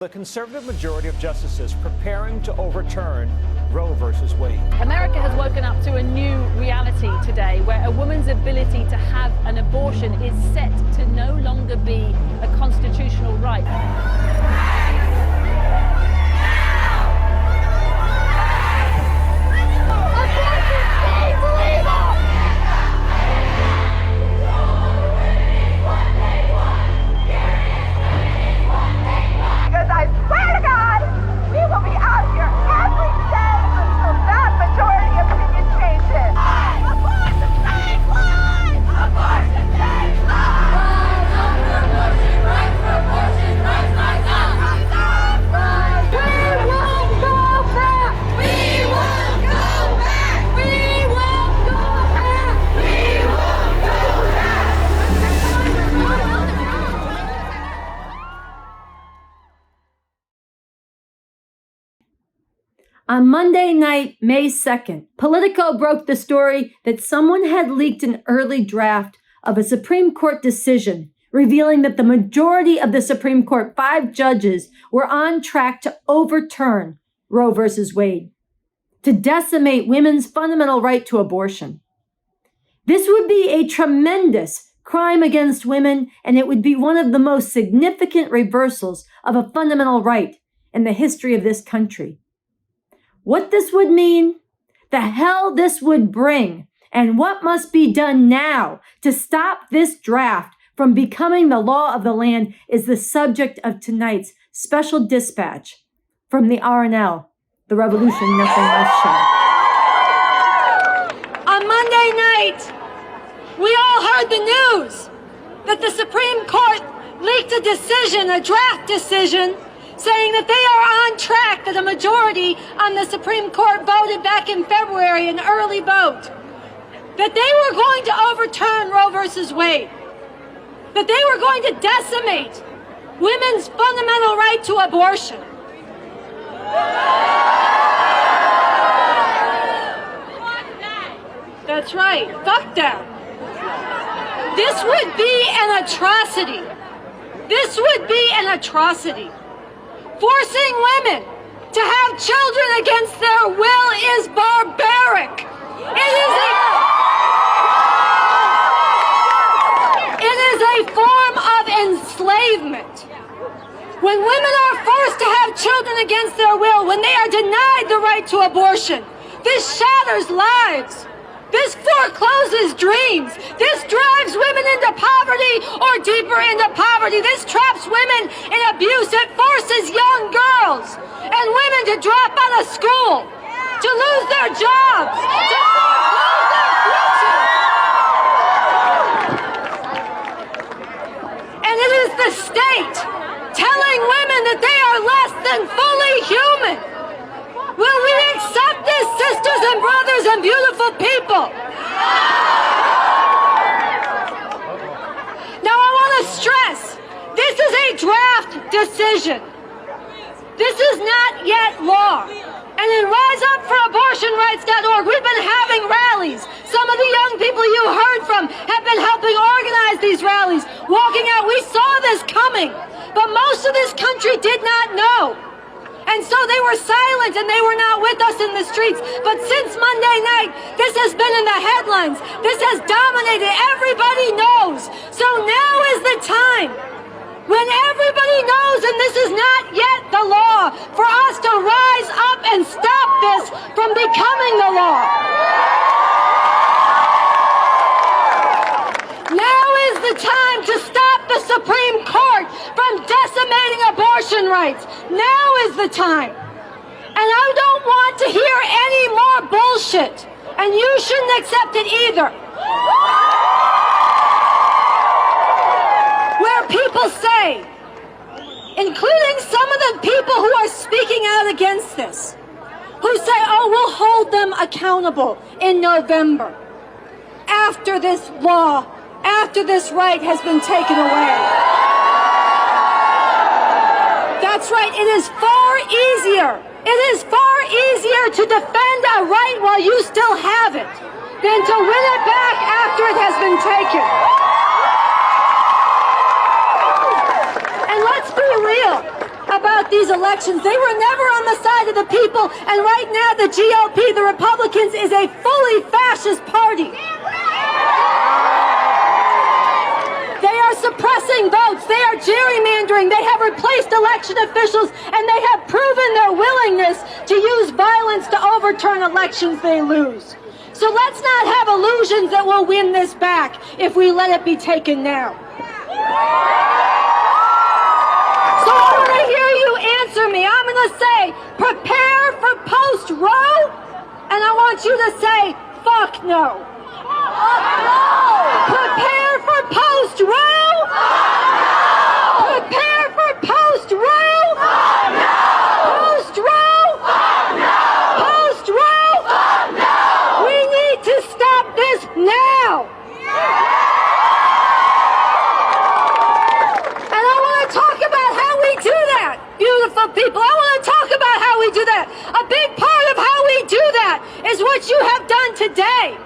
The conservative majority of justices preparing to overturn Roe versus Wade. America has woken up to a new reality today where a woman's ability to have an abortion is set to no longer be a constitutional right. On Monday night, May 2nd, Politico broke the story that someone had leaked an early draft of a Supreme Court decision revealing that the majority of the Supreme Court, 5 judges, were on track to overturn Roe versus Wade, to decimate women's fundamental right to abortion. This would be a tremendous crime against women, and it would be one of the most significant reversals of a fundamental right in the history of this country. What this would mean, the hell this would bring, and what must be done now to stop this draft from becoming the law of the land is the subject of tonight's special dispatch from the RNL, the Revolution Nothing Less show. On Monday night, we all heard the news that the Supreme Court leaked a decision, a draft decision, saying that they are on track, that a majority on the Supreme Court voted back in February, an early vote, that they were going to overturn Roe versus Wade, that they were going to decimate women's fundamental right to abortion. That's right, fuck them. This would be an atrocity. This would be an atrocity. Forcing women to have children against their will is barbaric. It is a form of enslavement. When women are forced to have children against their will, when they are denied the right to abortion, this shatters lives. This forecloses dreams. This drives women into poverty or deeper into poverty. This traps women in abuse. It forces young girls and women to drop out of school, to lose their jobs, to foreclose their future. And it is the state telling women that they are less than fully human. Will we accept this, sisters and brothers and beautiful people? Now I want to stress, this is a draft decision. This is not yet law. And in RiseUpForAbortionRights.org, we've been having rallies. Some of the young people you heard from have been helping organize these rallies, walking out. We saw this coming, but most of this country did not know. And so they were silent and they were not with us in the streets. But since Monday night, this has been in the headlines. This has dominated. Everybody knows. So now is the time, when everybody knows, and this is not yet the law, for us to rise up and stop this from becoming the law. Now is the time to stop the Supreme Court from decimating abortion rights. Now is the time. And I don't want to hear any more bullshit. And you shouldn't accept it either. Where people say, including some of the people who are speaking out against this, who say, oh, we'll hold them accountable in November, after this law, after this right has been taken away. That's right, it is far easier. It is far easier to defend a right while you still have it than to win it back after it has been taken. And let's be real. A about these elections. They were never on the side of the people, and right now the GOP, the Republicans, is a fully fascist party. They are suppressing votes. They are gerrymandering. They have replaced election officials, and they have proven their willingness to use violence to overturn elections they lose. So let's not have illusions that we'll win this back if we let it be taken now. So I want to hear you answer me. I'm going to say, prepare for post-Roe, and I want you to say, fuck no. Prepare for post-Roe. Prepare for post-Roe. Post-Roe. Post-Roe. We need to stop this now. And I want to talk about how we do that, beautiful people. I want to talk about how we do that. A big part of how we do that is what you have done today.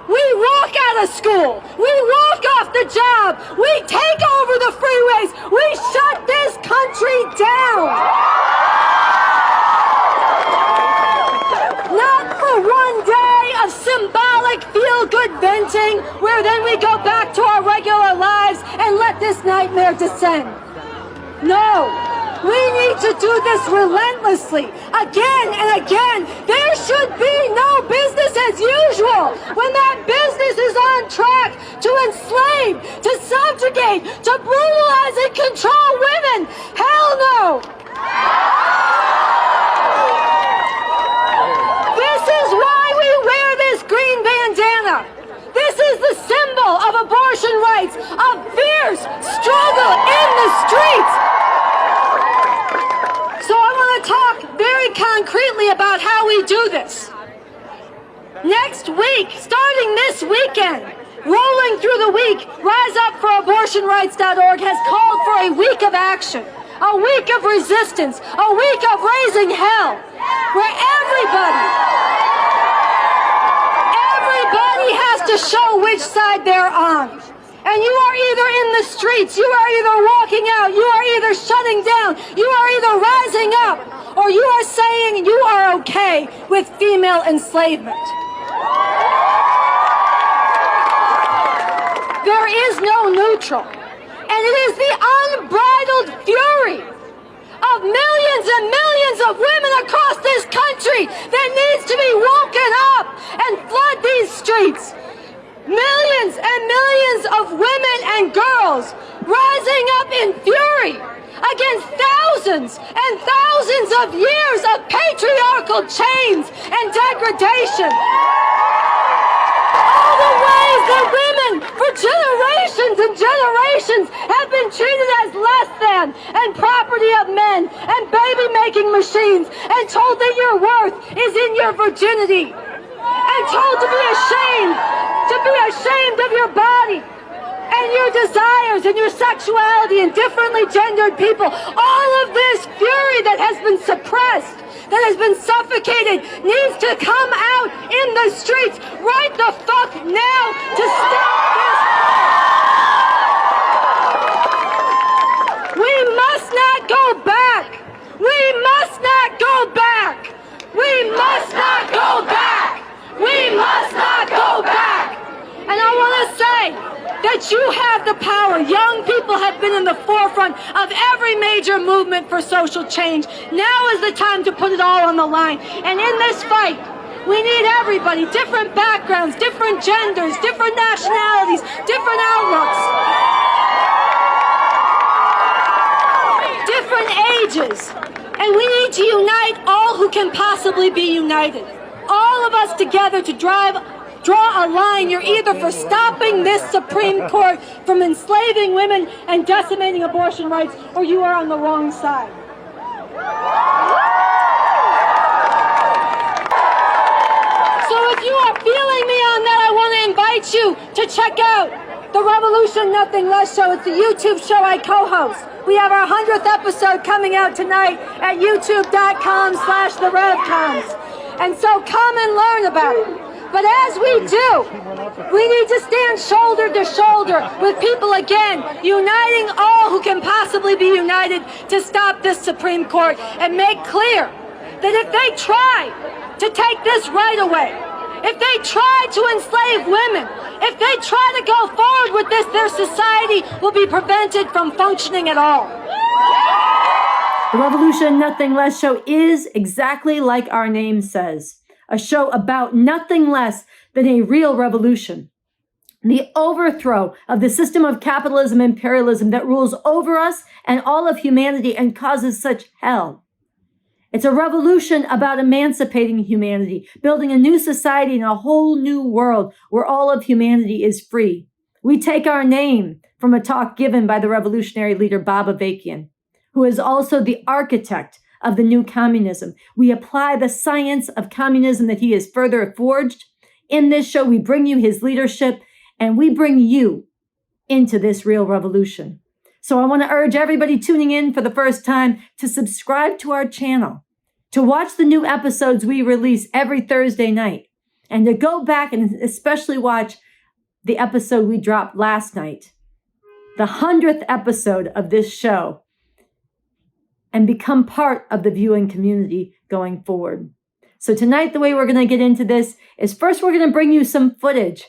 We walk out of school. We walk off the job. We take over the freeways. We shut this country down. Not for one day of symbolic feel-good venting where then we go back to our regular lives and let this nightmare descend. No. We need to do this relentlessly, again and again. There should be no business as usual when that business is on track to enslave, to subjugate, to brutalize and control women. Hell no! This is why we wear this green bandana. This is the symbol of abortion rights, of fierce struggle in the streets. So I want to talk very concretely about how we do this. Next week, starting this weekend, rolling through the week, RiseUpForAbortionRights.org has called for a week of action, a week of resistance, a week of raising hell, where everybody has to show which side they're on. And you are either in the streets, you are either walking out, you are either shutting down, you are either rising up, or you are saying you are okay with female enslavement. There is no neutral. And it is the unbridled fury of millions and millions of women across this country that needs to be woken up and flood these streets. Millions and millions of women and girls rising up in fury against thousands and thousands of years of patriarchal chains and degradation. All the ways that women for generations and generations have been treated as less than and property of men and baby-making machines and told that your worth is in your virginity and told to be ashamed of your body and your desires and your sexuality and differently gendered people. All of this fury that has been suppressed, that has been suffocated, needs to come out in the streets right the fuck now to stop this. We must not go back. We must not go back. We must not go back. We must not go back. And I want to say that you have the power. Young people have been in the forefront of every major movement for social change. Now is the time to put it all on the line. And in this fight, we need everybody, different backgrounds, different genders, different nationalities, different outlooks, different ages. And we need to unite all who can possibly be united. All of us together to draw a line. You're either for stopping this Supreme Court from enslaving women and decimating abortion rights, or you are on the wrong side. So if you are feeling me on that, I want to invite you to check out the Revolution Nothing Less show. It's a YouTube show I co-host. We have our 100th episode coming out tonight at youtube.com/therevcoms. And so come and learn about it. But as we do, we need to stand shoulder to shoulder with people again, uniting all who can possibly be united to stop this Supreme Court and make clear that if they try to take this right away, if they try to enslave women, if they try to go forward with this, their society will be prevented from functioning at all. The Revolution Nothing Less show is exactly like our name says, a show about nothing less than a real revolution. The overthrow of the system of capitalism and imperialism that rules over us and all of humanity and causes such hell. It's a revolution about emancipating humanity, building a new society and a whole new world where all of humanity is free. We take our name from a talk given by the revolutionary leader Bob Avakian, who is also the architect of the new communism. We apply the science of communism that he has further forged. In this show, we bring you his leadership and we bring you into this real revolution. So I want to urge everybody tuning in for the first time to subscribe to our channel, to watch the new episodes we release every Thursday night, and to go back and especially watch the episode we dropped last night, the 100th episode of this show, and become part of the viewing community going forward. So tonight, the way we're going to get into this is first, we're going to bring you some footage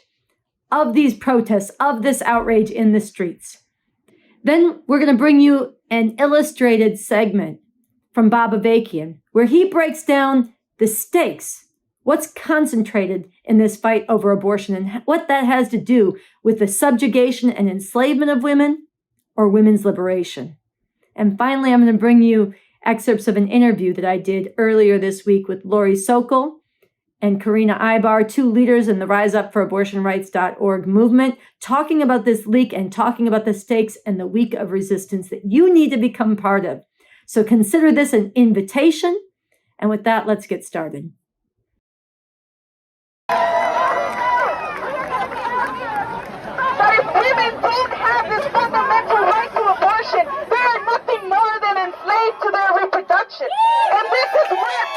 of these protests, of this outrage in the streets. Then we're going to bring you an illustrated segment from Bob Avakian, where he breaks down the stakes, what's concentrated in this fight over abortion and what that has to do with the subjugation and enslavement of women or women's liberation. And finally, I'm going to bring you excerpts of an interview that I did earlier this week with Lori Sokol and Karina Ibar, two leaders in the RiseUpForAbortionRights.org movement, talking about this leak and talking about the stakes and the week of resistance that you need to become part of. So consider this an invitation. And with that, let's get started. But if women don't have this fundamental right to abortion, they are nothing more than enslaved to their reproduction. And this is what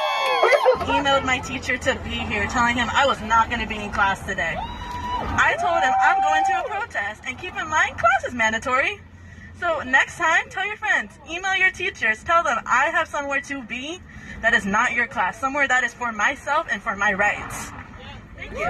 emailed my teacher to be here, telling him I was not going to be in class today. I told him I'm going to a protest, and keep in mind, class is mandatory. So next time, tell your friends, email your teachers, tell them I have somewhere to be that is not your class, somewhere that is for myself and for my rights. Thank you.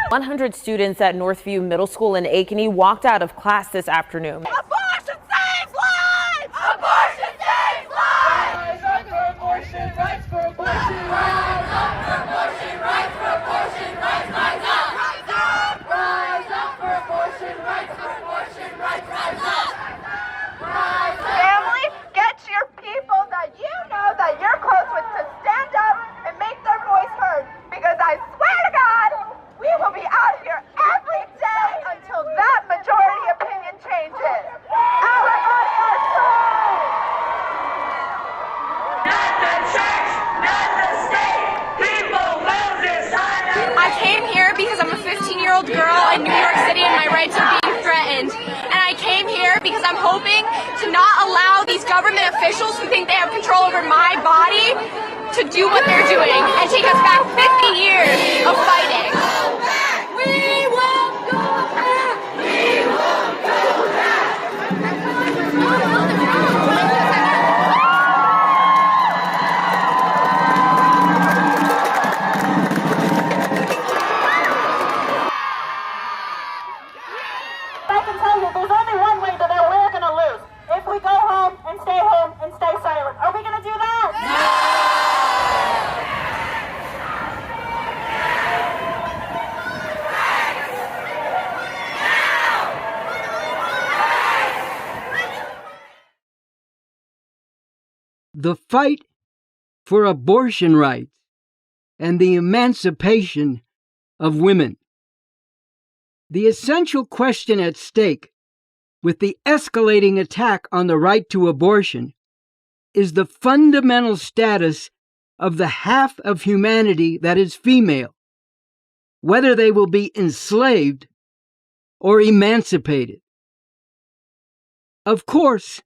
100 students at Northview Middle School in Ankeny walked out of class this afternoon. abortion saves lives! Abortion saves lives! Rise up for abortion rights, for abortion rights! Rise up for abortion rights, for abortion rights! Rise up! Rise up! Rise up for abortion rights, for abortion rights! Rise up! Rise up! Family, get your people that you know that you're close with to stand up and make their voice heard, because I swear to God, we will be out here every day until that majority opinion changes. Our not the church, not the state. People will decide. I came here because I'm a 15-year-old girl in New York City and my rights are being threatened. And I came here because I'm hoping to not allow these government officials who think they have control over my body to do what they're doing and take us back 50 years of fighting. We won't go back. We won't go back. I can tell you, there's only one way that we're going to lose. If we go home and stay silent. Are we going to do that? No! The fight for abortion rights and the emancipation of women. The essential question at stake with the escalating attack on the right to abortion is the fundamental status of the half of humanity that is female, whether they will be enslaved or emancipated. Of course,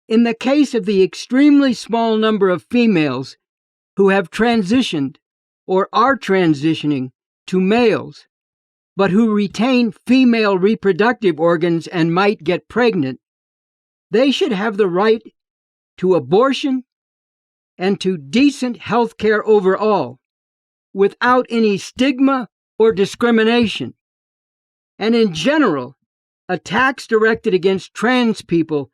in the case of the extremely small number of females who have transitioned or are transitioning to males, but who retain female reproductive organs and might get pregnant, they should have the right to abortion and to decent health care overall, without any stigma or discrimination. And in general, attacks directed against trans people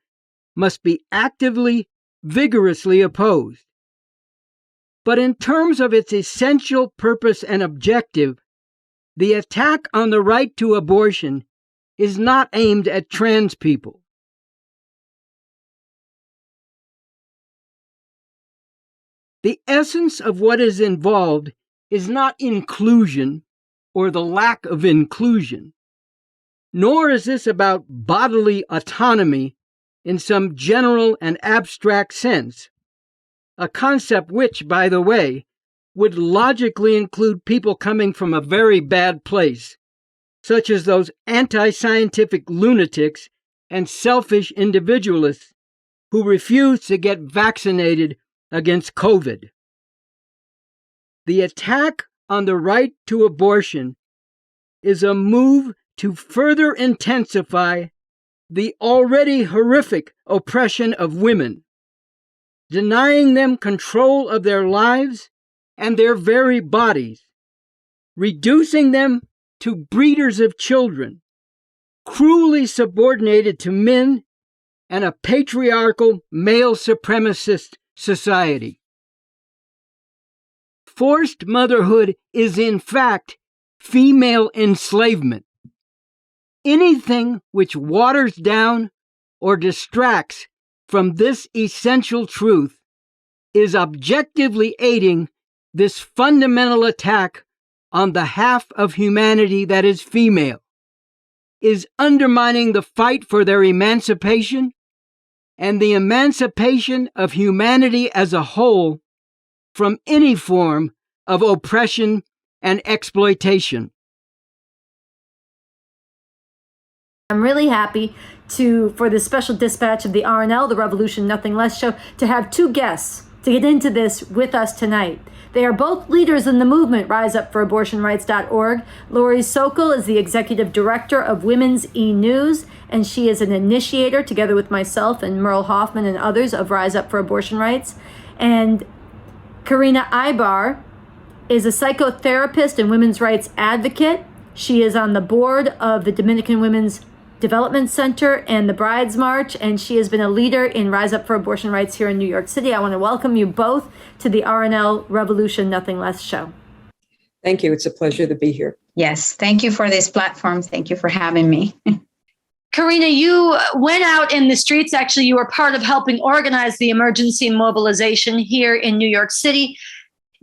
must be actively, vigorously opposed. But in terms of its essential purpose and objective, the attack on the right to abortion is not aimed at trans people. The essence of what is involved is not inclusion or the lack of inclusion, nor is this about bodily autonomy in some general and abstract sense, a concept which, by the way, would logically include people coming from a very bad place, such as those anti-scientific lunatics and selfish individualists who refuse to get vaccinated against COVID. The attack on the right to abortion is a move to further intensify the already horrific oppression of women, denying them control of their lives and their very bodies, reducing them to breeders of children, cruelly subordinated to men and a patriarchal male supremacist society. Forced motherhood is in fact female enslavement. Anything which waters down or distracts from this essential truth is objectively aiding this fundamental attack on the half of humanity that is female, is undermining the fight for their emancipation and the emancipation of humanity as a whole from any form of oppression and exploitation. I'm really happy for the special dispatch of the RNL, the Revolution Nothing Less show, to have two guests to get into this with us tonight. They are both leaders in the movement RiseUpForAbortionRights.org. Lori Sokol is the executive director of Women's E-News, and she is an initiator, together with myself and Merle Hoffman and others, of Rise Up for Abortion Rights. And Karina Ibar is a psychotherapist and women's rights advocate. She is on the board of the Dominican Women's Development Center and the Brides March, and she has been a leader in Rise Up for Abortion Rights here in New York City. I want to welcome you both to the RNL Revolution Nothing Less show. Thank you. It's a pleasure to be here. Yes, thank you for this platform. Thank you for having me. Karina, you went out in the streets. Actually, you were part of helping organize the emergency mobilization here in New York City.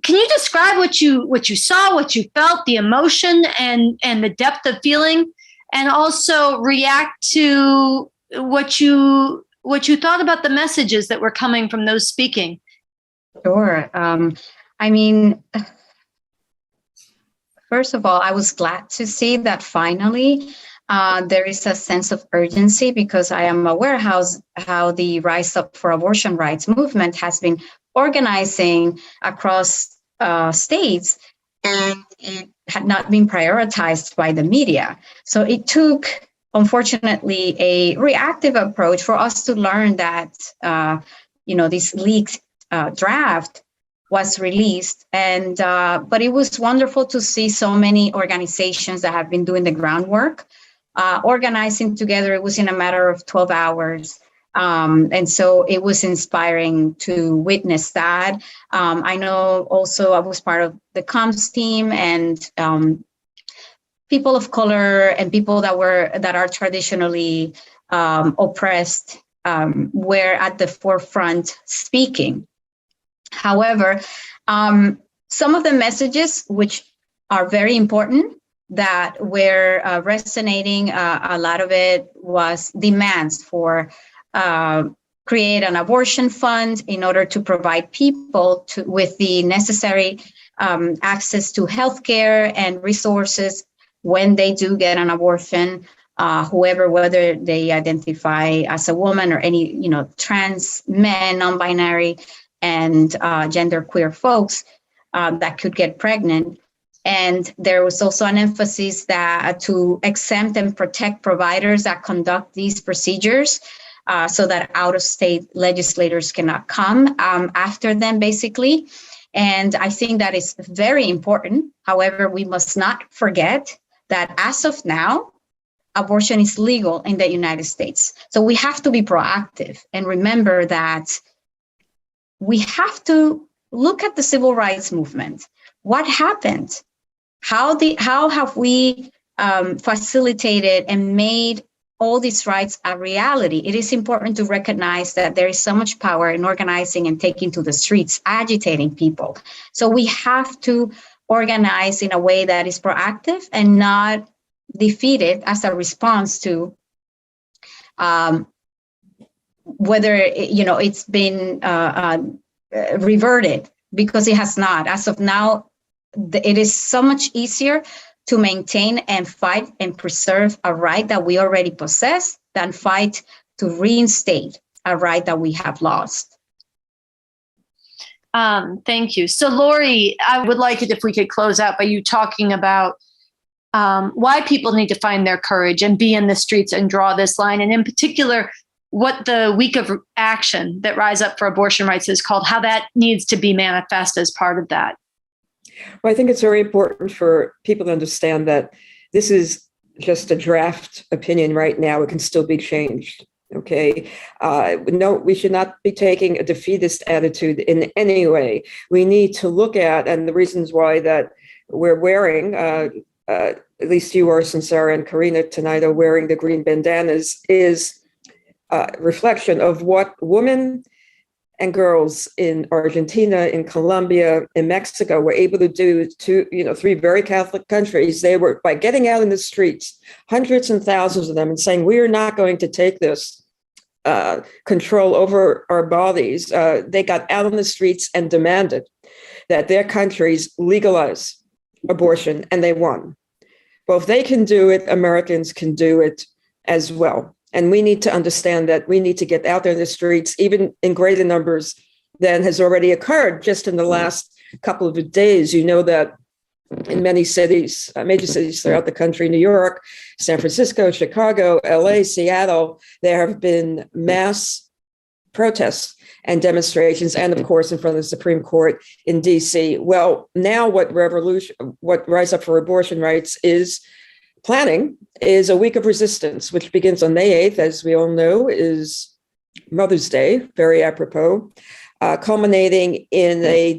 Can you describe what you saw, what you felt, the emotion and the depth of feeling, and also react to what you thought about the messages that were coming from those speaking? Sure. I mean, first of all, I was glad to see that finally there is a sense of urgency, because I am aware how the Rise Up for Abortion Rights movement has been organizing across states, and it had not been prioritized by the media. So it took, unfortunately, a reactive approach for us to learn that, this leaked draft was released. And but it was wonderful to see so many organizations that have been doing the groundwork, organizing together. It was in a matter of 12 hours. And so it was inspiring to witness that. I know also I was part of the comms team, and people of color and people that are traditionally oppressed were at the forefront speaking. However, some of the messages, which are very important, that were resonating, a lot of it was demands for create an abortion fund in order to provide people with the necessary access to healthcare and resources when they do get an abortion, whether they identify as a woman or any, trans men, non-binary, and genderqueer folks that could get pregnant. And there was also an emphasis that to exempt and protect providers that conduct these procedures so that out-of-state legislators cannot come after them, basically. And I think that is very important. However, we must not forget that as of now, abortion is legal in the United States. So we have to be proactive and remember that we have to look at the civil rights movement. What happened? How have we facilitated and made all these rights a reality? It is important to recognize that there is so much power in organizing and taking to the streets, agitating people. So we have to organize in a way that is proactive and not defeated as a response to whether it's been reverted, because it has not. As of now, it is so much easier to maintain and fight and preserve a right that we already possess than fight to reinstate a right that we have lost. Thank you. So, Lori, I would like it if we could close out by you talking about why people need to find their courage and be in the streets and draw this line, and in particular, what the week of action that Rise Up for Abortion Rights is called, how that needs to be manifest as part of that. Well, I think it's very important for people to understand that this is just a draft opinion right now. It can still be changed. Okay. No, we should not be taking a defeatist attitude in any way. We need to look at, and the reasons why that we're wearing, at least you are, Sarah and Karina tonight are wearing the green bandanas, is reflection of what women and girls in Argentina, in Colombia, in Mexico were able to do to, three very Catholic countries. They were, by getting out in the streets, hundreds and thousands of them, and saying, we are not going to take this control over our bodies. They got out on the streets and demanded that their countries legalize abortion, and they won. Well, if they can do it, Americans can do it as well. And we need to understand that we need to get out there in the streets, even in greater numbers than has already occurred just in the last couple of days. You know that in many cities, major cities throughout the country, New York, San Francisco, Chicago, LA, Seattle, there have been mass protests and demonstrations, and of course, in front of the Supreme Court in DC. Well, now what Rise Up for Abortion Rights is planning is a week of resistance, which begins on May 8th, as we all know, is Mother's Day, very apropos, culminating in a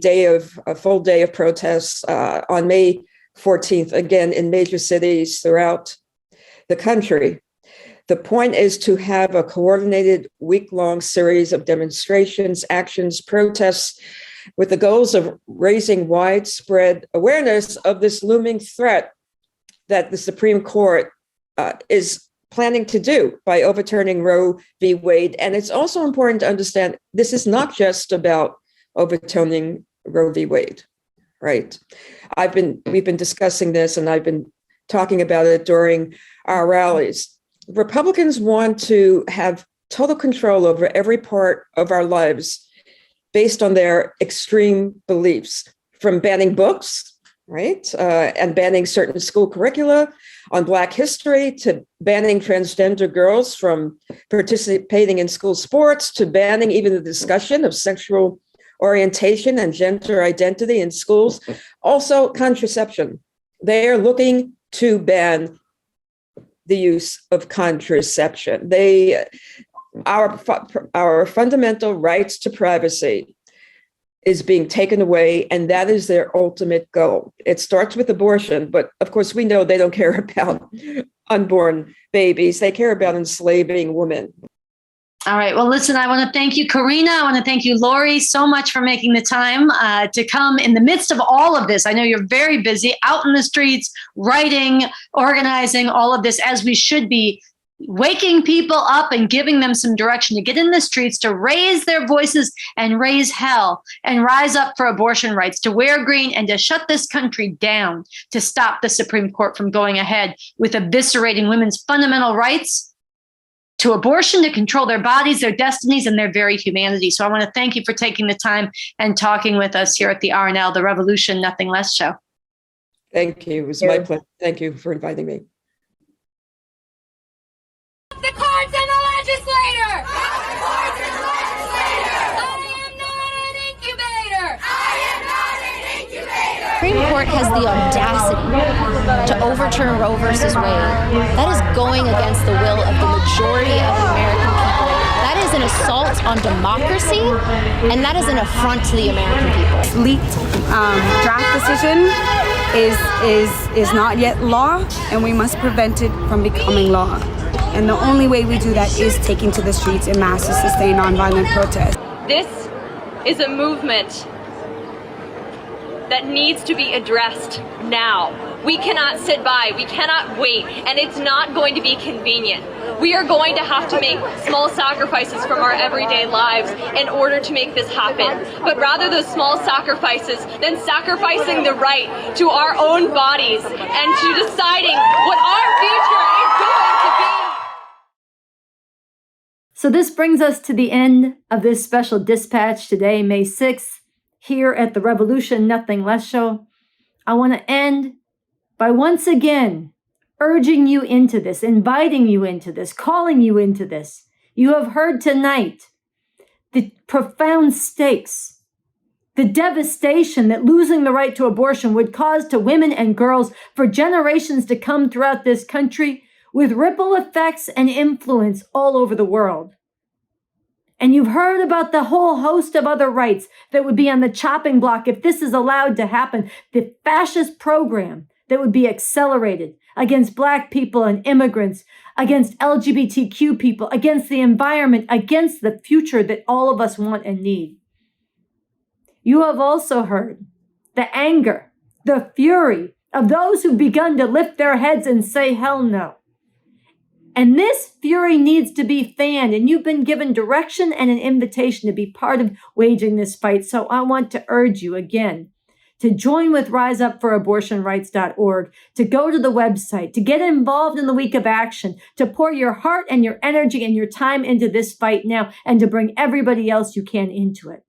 full day of protests on May 14th, again, in major cities throughout the country. The point is to have a coordinated week-long series of demonstrations, actions, protests, with the goals of raising widespread awareness of this looming threat that the Supreme Court is planning to do by overturning Roe v. Wade. And it's also important to understand this is not just about overturning Roe v. Wade, right? We've been discussing this, and I've been talking about it during our rallies. Republicans want to have total control over every part of our lives based on their extreme beliefs, from banning books, right? And banning certain school curricula on Black history, to banning transgender girls from participating in school sports, to banning even the discussion of sexual orientation and gender identity in schools. Also, contraception. They are looking to ban the use of contraception. Our fundamental rights to privacy is being taken away, and that is their ultimate goal. It starts with abortion, but of course we know they don't care about unborn babies. They care about enslaving women. All right. Well, listen, I want to thank you, Karina. I want to thank you, Lori, so much for making the time to come in the midst of all of this. I know you're very busy out in the streets, writing, organizing, all of this, as we should be, waking people up and giving them some direction to get in the streets, to raise their voices and raise hell and rise up for abortion rights, to wear green and to shut this country down, to stop the Supreme Court from going ahead with eviscerating women's fundamental rights to abortion, to control their bodies, their destinies, and their very humanity. So I want to thank you for taking the time and talking with us here at the RNL, the Revolution Nothing Less show. Thank you. It was my pleasure. Thank you for inviting me. The cards and the legislator! Cards and the legislator! I am not an incubator! I am not an incubator! The Supreme Court has the audacity to overturn Roe versus Wade. That is going against the will of the majority of the American people. That is an assault on democracy, and that is an affront to the American people. Leaked draft decision is not yet law, and we must prevent it from becoming law. And the only way we do that is taking to the streets in mass to sustain nonviolent protest. This is a movement that needs to be addressed now. We cannot sit by, we cannot wait, and it's not going to be convenient. We are going to have to make small sacrifices from our everyday lives in order to make this happen. But rather those small sacrifices than sacrificing the right to our own bodies and to deciding what our future is going to be. So this brings us to the end of this special dispatch today, May 6th, here at the Revolution Nothing Less show. I want to end by once again urging you into this, inviting you into this, calling you into this. You have heard tonight the profound stakes, the devastation that losing the right to abortion would cause to women and girls for generations to come throughout this country, with ripple effects and influence all over the world. And you've heard about the whole host of other rights that would be on the chopping block if this is allowed to happen. The fascist program that would be accelerated against Black people and immigrants, against LGBTQ people, against the environment, against the future that all of us want and need. You have also heard the anger, the fury of those who've begun to lift their heads and say, hell no. And this fury needs to be fanned, and you've been given direction and an invitation to be part of waging this fight. So I want to urge you again to join with riseupforabortionrights.org, to go to the website, to get involved in the week of action, to pour your heart and your energy and your time into this fight now, and to bring everybody else you can into it.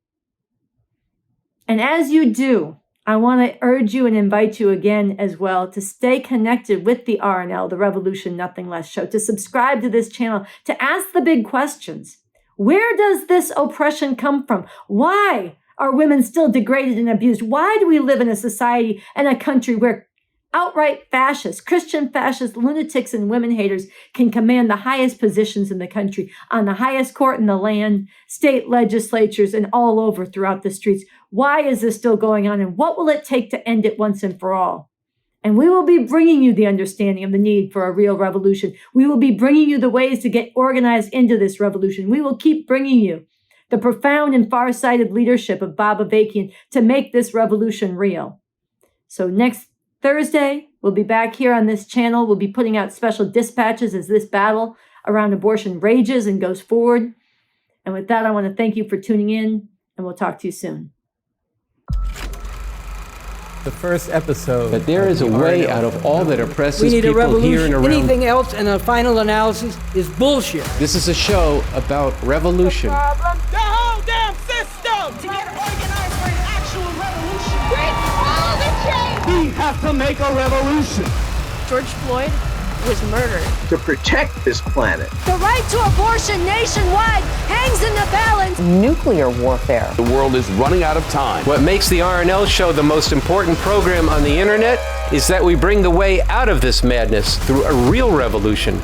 And as you do, I want to urge you and invite you again as well to stay connected with the RNL, the Revolution Nothing Less show, to subscribe to this channel, to ask the big questions. Where does this oppression come from? Why are women still degraded and abused? Why do we live in a society and a country where outright fascists, Christian fascists, lunatics, and women haters can command the highest positions in the country, on the highest court in the land, state legislatures, and all over throughout the streets? Why is this still going on, and what will it take to end it once and for all? And we will be bringing you the understanding of the need for a real revolution. We will be bringing you the ways to get organized into this revolution. We will keep bringing you the profound and far-sighted leadership of Bob Avakian to make this revolution real. So next Thursday, we'll be back here on this channel. We'll be putting out special dispatches as this battle around abortion rages and goes forward. And with that, I want to thank you for tuning in, and we'll talk to you soon. The first episode. But there is a way out of all that oppresses We need a people revolution. here and around. Anything else and a final analysis is bullshit. This is a show about revolution. The whole damn system! To get organized for an actual revolution. Break all the chains! We have to make a revolution. George Floyd was murdered. To protect this planet. The right to abortion nationwide hangs in the balance. Nuclear warfare. The world is running out of time. What makes the RNL show the most important program on the internet is that we bring the way out of this madness through a real revolution